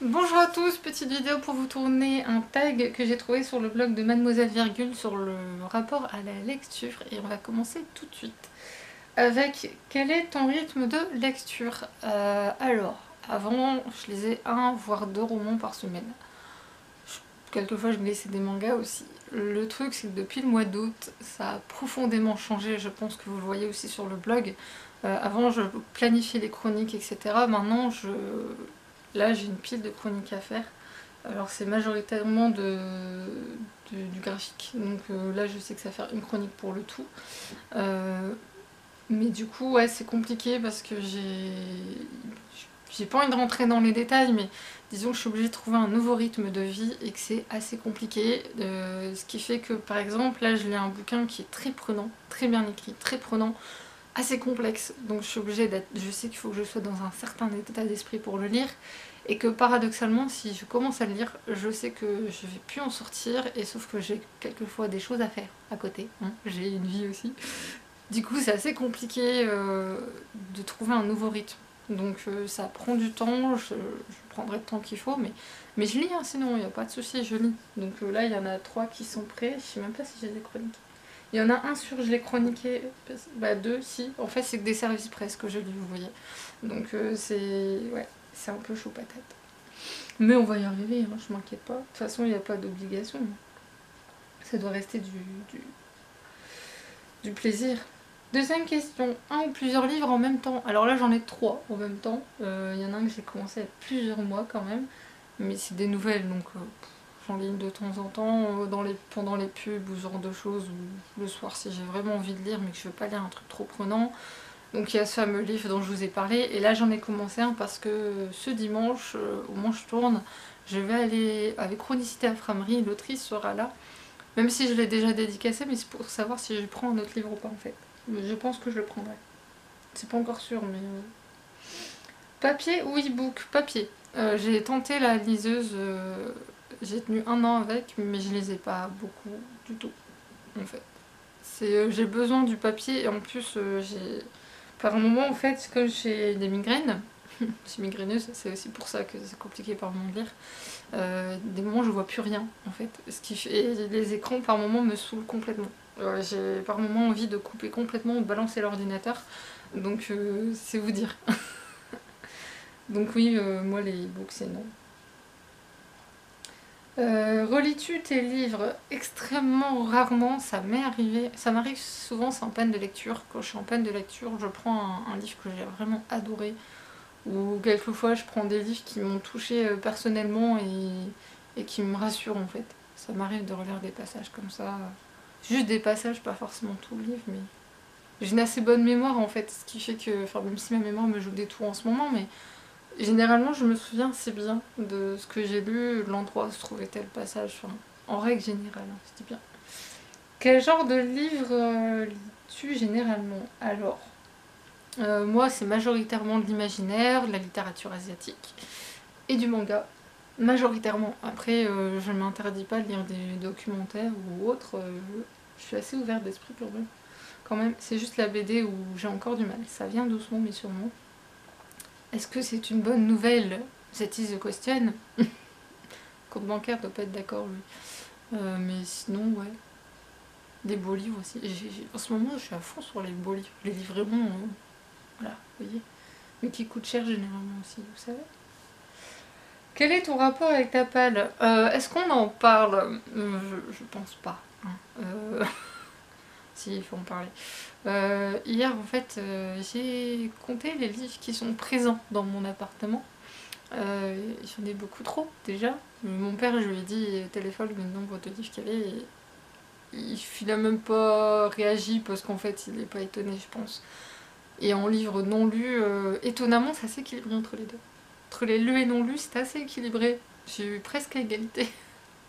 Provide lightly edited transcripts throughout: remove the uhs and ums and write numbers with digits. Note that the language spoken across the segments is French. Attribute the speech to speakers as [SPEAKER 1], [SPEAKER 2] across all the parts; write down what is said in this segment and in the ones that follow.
[SPEAKER 1] Bonjour à tous, petite vidéo pour vous tourner un tag que j'ai trouvé sur le blog de Mademoiselle Virgule sur le rapport à la lecture et on va commencer tout de suite avec quel est ton rythme de lecture. Alors, avant je lisais un voire deux romans par semaine. Quelquefois je me laissais des mangas aussi. Le truc c'est que depuis le mois d'août ça a profondément changé, je pense que vous le voyez aussi sur le blog. Avant je planifiais les chroniques etc. Maintenant là j'ai une pile de chroniques à faire. Alors c'est majoritairement du graphique, donc là je sais que ça va faire une chronique pour le tout. Mais du coup ouais c'est compliqué parce que j'ai pas envie de rentrer dans les détails, mais disons que je suis obligée de trouver un nouveau rythme de vie et que c'est assez compliqué. Ce qui fait que par exemple là je lis un bouquin qui est très prenant, très bien écrit, très prenant, assez complexe, donc je suis obligée d'être, je sais qu'il faut que je sois dans un certain état d'esprit pour le lire, et que paradoxalement si je commence à le lire, je sais que je vais plus en sortir, et sauf que j'ai quelquefois des choses à faire à côté, hein. J'ai une vie aussi. Du coup c'est assez compliqué de trouver un nouveau rythme. Donc ça prend du temps, je prendrai le temps qu'il faut, mais je lis, hein, sinon il n'y a pas de souci, je lis. Donc là il y en a 3 qui sont prêts, je sais même pas si j'ai des chroniques. Il y en a un sur, je l'ai chroniqué, bah deux si, en fait c'est que des services presse que je lis, vous voyez. Donc ouais, c'est un peu chaud patate. Mais on va y arriver, hein, je m'inquiète pas. De toute façon il n'y a pas d'obligation. Ça doit rester du plaisir. Deuxième question, un ou plusieurs livres en même temps. Alors là j'en ai 3 en même temps. Il y en a un que j'ai commencé il y a plusieurs mois quand même. Mais c'est des nouvelles donc j'en lis de temps en temps pendant les pubs ou ce genre de choses, ou le soir si j'ai vraiment envie de lire mais que je veux pas lire un truc trop prenant. Donc il y a ce fameux livre dont je vous ai parlé, et là j'en ai commencé un parce que ce dimanche, au moment où je tourne, je vais aller avec Chronicité à Framerie, l'autrice sera là, même si je l'ai déjà dédicacé, mais c'est pour savoir si je prends un autre livre ou pas en fait. Mais je pense que je le prendrai. C'est pas encore sûr, mais... Papier ou e-book? Papier. J'ai tenté la liseuse, j'ai tenu un an avec, mais je les ai pas beaucoup du tout, en fait. J'ai besoin du papier, et en plus, par moment, en fait, comme j'ai des migraines, je suis migraineuse, c'est aussi pour ça que c'est compliqué par moment de lire, des moments je vois plus rien, en fait. Et les écrans, par moment, me saoulent complètement. J'ai par moment envie de couper complètement ou de balancer l'ordinateur, donc c'est vous dire. Donc oui, moi les e-books c'est non. Relis-tu tes livres? Extrêmement rarement, ça m'est arrivé. Ça m'arrive souvent, c'est en panne de lecture. Quand je suis en panne de lecture, je prends un livre que j'ai vraiment adoré. Ou quelquefois, je prends des livres qui m'ont touché personnellement et qui me rassurent en fait. Ça m'arrive de relire des passages comme ça. Juste des passages, pas forcément tout le livre, mais j'ai une assez bonne mémoire en fait. Ce qui fait que, enfin, même si ma mémoire me joue des tours en ce moment, mais généralement, je me souviens assez bien de ce que j'ai lu, l'endroit où se trouvait tel passage, enfin, en règle générale, hein, je dis bien. Quel genre de livre lis-tu généralement? Alors, moi, c'est majoritairement de l'imaginaire, de la littérature asiatique et du manga. Majoritairement. Après, je ne m'interdis pas de lire des documentaires ou autres. Je suis assez ouverte d'esprit pour eux. Quand même, c'est juste la BD où j'ai encore du mal. Ça vient doucement, mais sûrement. Est-ce que c'est une bonne nouvelle? That is the question. Compte bancaire doit pas être d'accord, lui. Mais sinon, ouais. Des beaux livres aussi. En ce moment, je suis à fond sur les beaux livres. Les livres vraiment, voilà, vous voyez. Mais qui coûtent cher généralement aussi, vous savez. Quel est ton rapport avec ta palle? Est-ce qu'on en parle? Je pense pas, hein. Si, il faut en parler. Hier, en fait, j'ai compté les livres qui sont présents dans mon appartement. J'en ai beaucoup trop, déjà. Mon père, je lui ai dit, téléphone, le nombre de livres qu'il y avait, et il a même pas réagi parce qu'en fait, il est pas étonné, je pense. Et en livres non lus, étonnamment, c'est assez équilibré entre les deux. Entre les lus et non lus, c'est assez équilibré. J'ai eu presque à égalité.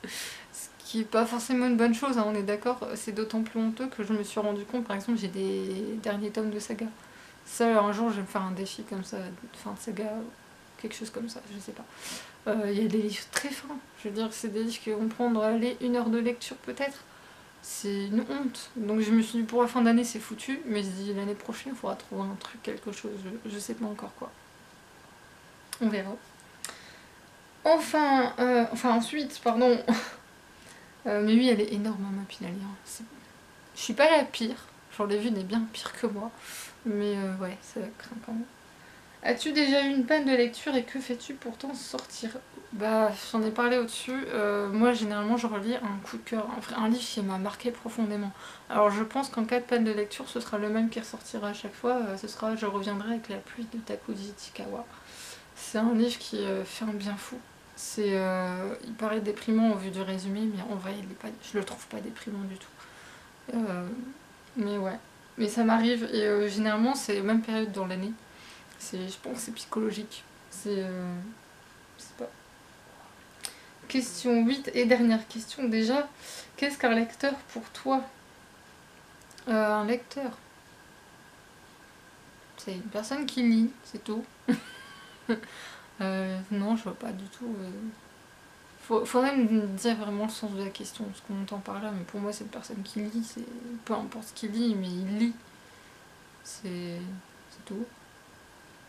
[SPEAKER 1] Ce qui est pas forcément une bonne chose, hein, on est d'accord. C'est d'autant plus honteux que je me suis rendu compte, par exemple, j'ai des derniers tomes de saga. Ça, un jour, je vais me faire un défi comme ça, de fin de saga, quelque chose comme ça, je sais pas. Il y a des livres très fins. Je veux dire, c'est des livres qui vont prendre, allez, 1 heure de lecture peut-être. C'est une honte. Donc je me suis dit, pour la fin d'année, c'est foutu. Mais je dis, l'année prochaine, il faudra trouver un truc, quelque chose. Je sais pas encore quoi. On verra. Enfin ensuite, pardon. Mais oui, elle est énorme, hein, ma Pinali. Hein. Je suis pas la pire. J'en ai vu des bien pires que moi. Mais ouais, ça craint quand même. As-tu déjà eu une panne de lecture et que fais-tu pour t'en sortir? Bah, j'en ai parlé au-dessus. Moi, généralement, je relis un coup de cœur, un livre qui m'a marqué profondément. Alors, je pense qu'en cas de panne de lecture, ce sera le même qui ressortira à chaque fois. Ce sera Je reviendrai avec la pluie de Takuji Ichikawa. C'est un livre qui fait un bien fou. Il paraît déprimant au vu du résumé, mais en vrai, je le trouve pas déprimant du tout. Mais ouais. Mais ça m'arrive, et généralement, c'est la même période dans l'année. Je pense que c'est psychologique. Je sais pas. Question 8 et dernière question déjà. Qu'est-ce qu'un lecteur pour toi? Un lecteur, c'est une personne qui lit, c'est tout. Non, je vois pas du tout. Faudrait me dire vraiment le sens de la question, ce qu'on entend par là, mais pour moi, c'est une personne qui lit, peu importe ce qu'il lit, mais il lit. C'est tout.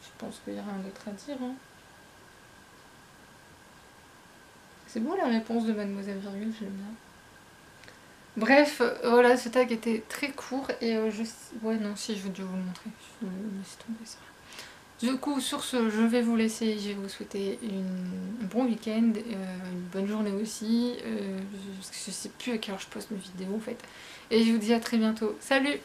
[SPEAKER 1] Je pense qu'il n'y a rien d'autre à dire. Hein. C'est beau la réponse de Mademoiselle Virgule, j'aime bien. Bref, voilà, ce tag était très court et ouais, non, si, je vais dû vous le montrer. Je vais laisser tomber ça. Du coup, sur ce, je vais vous laisser. Je vais vous souhaiter un bon week-end, une bonne journée aussi. Je sais plus à quelle heure je poste mes vidéos en fait. Et je vous dis à très bientôt. Salut!